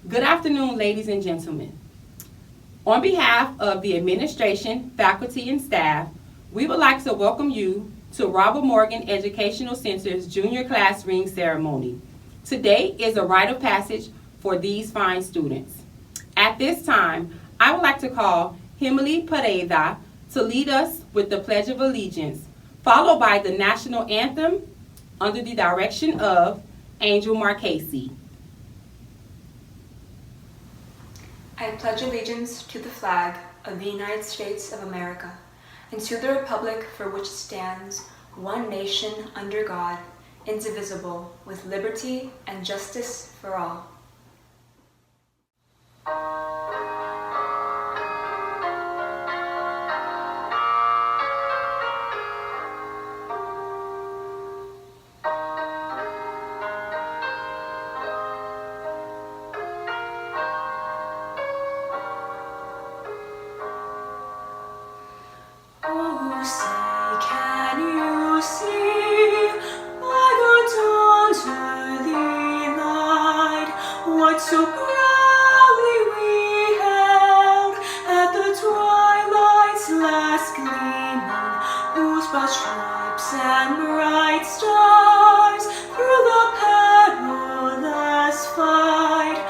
Good afternoon, ladies and gentlemen. On behalf of the administration, faculty, and staff, we would like to welcome you to Robert Morgan Educational Center's Junior Class Ring Ceremony. Today is a rite of passage for these fine students. At this time, I would like to call Himali Pareda to lead us with the Pledge of Allegiance, followed by the National Anthem under the direction of Angel Marchese. I pledge allegiance to the flag of the United States of America and to the republic for which it stands, one nation under God, indivisible, with liberty and justice for all. Oh, say, can you see by the dawn's early light what so proudly we hailed at the twilight's last gleaming, whose broad stripes and bright stars through the perilous fight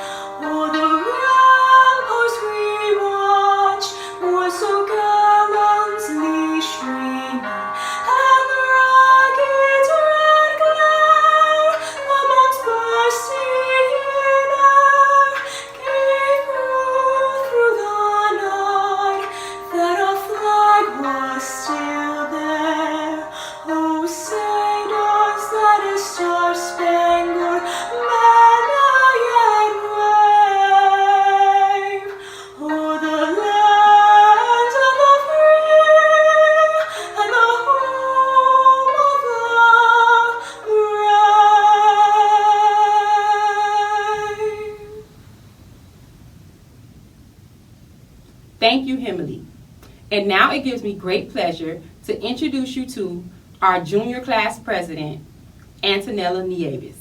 o'er the ramparts we watched were so gallantly streaming, and the rocket's red glare, the bombs bursting in air, gave proof through the night that our flag was still there. Oh, say does that star-spangled banner yet wave o'er the land of the free and the home of the brave? Thank you, Himali. And now it gives me great pleasure to introduce you to our junior class president, Antonella Nieves.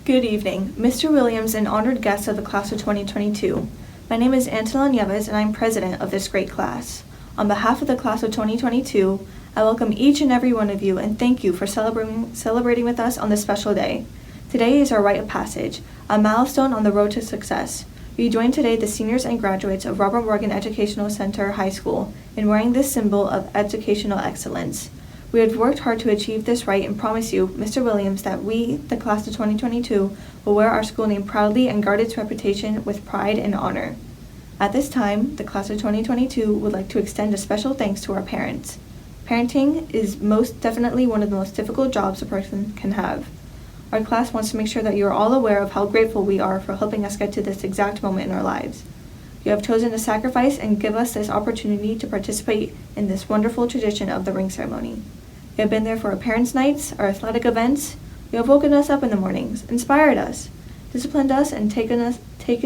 Good evening, Mr. Williams and honored guests of the class of 2022. My name is Antonella Nieves and I'm president of this great class. On behalf of the class of 2022, I welcome each and every one of you and thank you for celebrating with us on this special day. Today is our rite of passage, a milestone on the road to success. We join today the seniors and graduates of Robert Morgan Educational Center High School in wearing this symbol of educational excellence. We have worked hard to achieve this right and promise you, Mr. Williams, that we, the class of 2022, will wear our school name proudly and guard its reputation with pride and honor. At this time, the class of 2022 would like to extend a special thanks to our parents. Parenting is most definitely one of the most difficult jobs a person can have. Our class wants to make sure that you are all aware of how grateful we are for helping us get to this exact moment in our lives. You have chosen to sacrifice and give us this opportunity to participate in this wonderful tradition of the ring ceremony. You have been there for our parents' nights, our athletic events. You have woken us up in the mornings, inspired us, disciplined us, and taken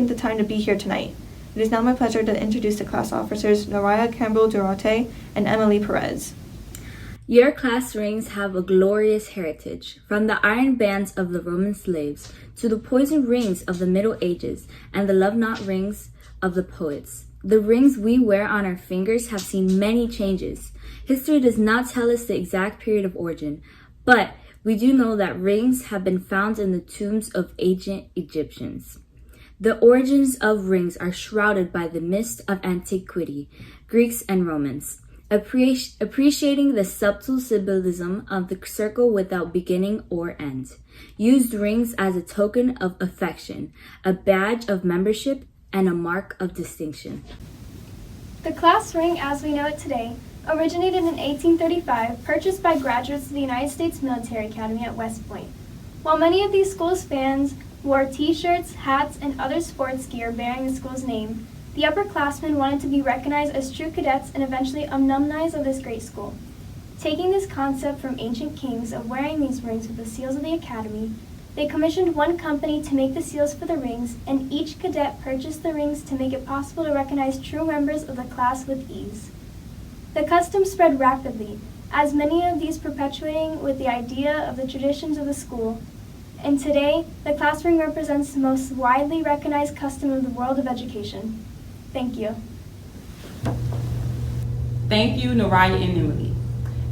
the time to be here tonight. It is now my pleasure to introduce the class officers, Naraya Campbell Durate and Emily Perez. Your class rings have a glorious heritage, from the iron bands of the Roman slaves to the poison rings of the Middle Ages and the love-knot rings of the poets. The rings we wear on our fingers have seen many changes. History does not tell us the exact period of origin, but we do know that rings have been found in the tombs of ancient Egyptians. The origins of rings are shrouded by the mist of antiquity, Greeks and Romans. Appreciating the subtle symbolism of the circle without beginning or end. Used rings as a token of affection, a badge of membership, and a mark of distinction. The class ring, as we know it today, originated in 1835, purchased by graduates of the United States Military Academy at West Point. While many of these schools' fans wore t-shirts, hats, and other sports gear bearing the school's name, the upperclassmen wanted to be recognized as true cadets and eventually alumni of this great school. Taking this concept from ancient kings of wearing these rings with the seals of the academy, they commissioned one company to make the seals for the rings, and each cadet purchased the rings to make it possible to recognize true members of the class with ease. The custom spread rapidly, as many of these perpetuating with the idea of the traditions of the school. And today, the class ring represents the most widely recognized custom of the world of education. Thank you. Thank you, Naraya and Emily.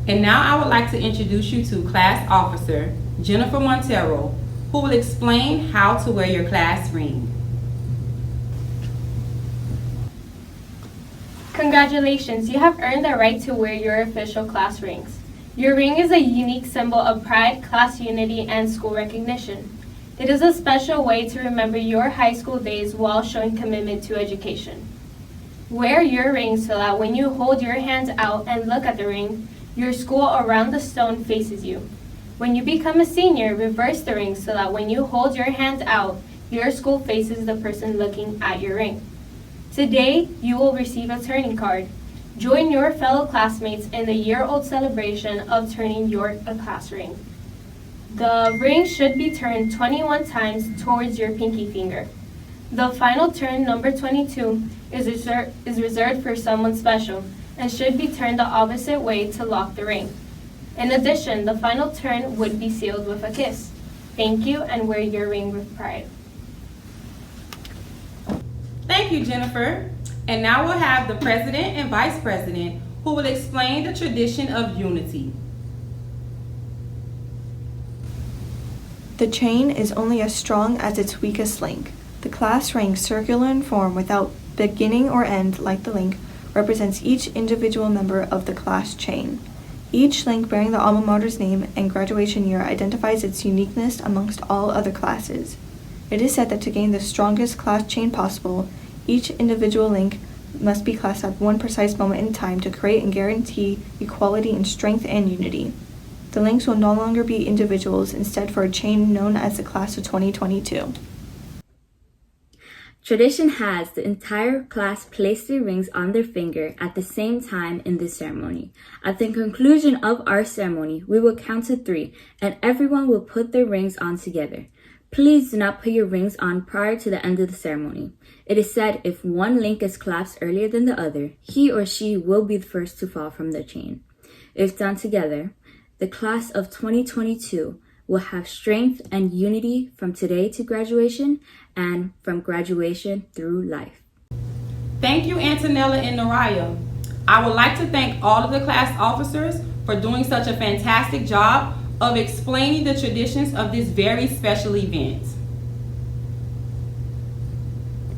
And now I would like to introduce you to Class Officer Jennifer Montero, who will explain how to wear your class ring. Congratulations, you have earned the right to wear your official class rings. Your ring is a unique symbol of pride, class unity, and school recognition. It is a special way to remember your high school days while showing commitment to education. Wear your ring so that when you hold your hands out and look at the ring, your school around the stone faces you. When you become a senior, reverse the ring so that when you hold your hands out, your school faces the person looking at your ring. Today, you will receive a turning card. Join your fellow classmates in the year-old celebration of turning your class ring. The ring should be turned 21 times towards your pinky finger. The final turn, number 22, is reserved for someone special and should be turned the opposite way to lock the ring. In addition, the final turn would be sealed with a kiss. Thank you, and wear your ring with pride. Thank you, Jennifer. And now we'll have the President and Vice President who will explain the tradition of unity. The chain is only as strong as its weakest link. The class ring, circular in form without beginning or end like the link, represents each individual member of the class chain. Each link bearing the alma mater's name and graduation year identifies its uniqueness amongst all other classes. It is said that to gain the strongest class chain possible, each individual link must be clasped at one precise moment in time to create and guarantee equality in strength and unity. The links will no longer be individuals, instead for a chain known as the Class of 2022. Tradition has the entire class place their rings on their finger at the same time in this ceremony. At the conclusion of our ceremony, we will count to 3, and everyone will put their rings on together. Please do not put your rings on prior to the end of the ceremony. It is said if one link is clasped earlier than the other, he or she will be the first to fall from the chain. If done together, the class of 2022 will have strength and unity from today to graduation and from graduation through life. Thank you, Antonella and Naraya. I would like to thank all of the class officers for doing such a fantastic job of explaining the traditions of this very special event.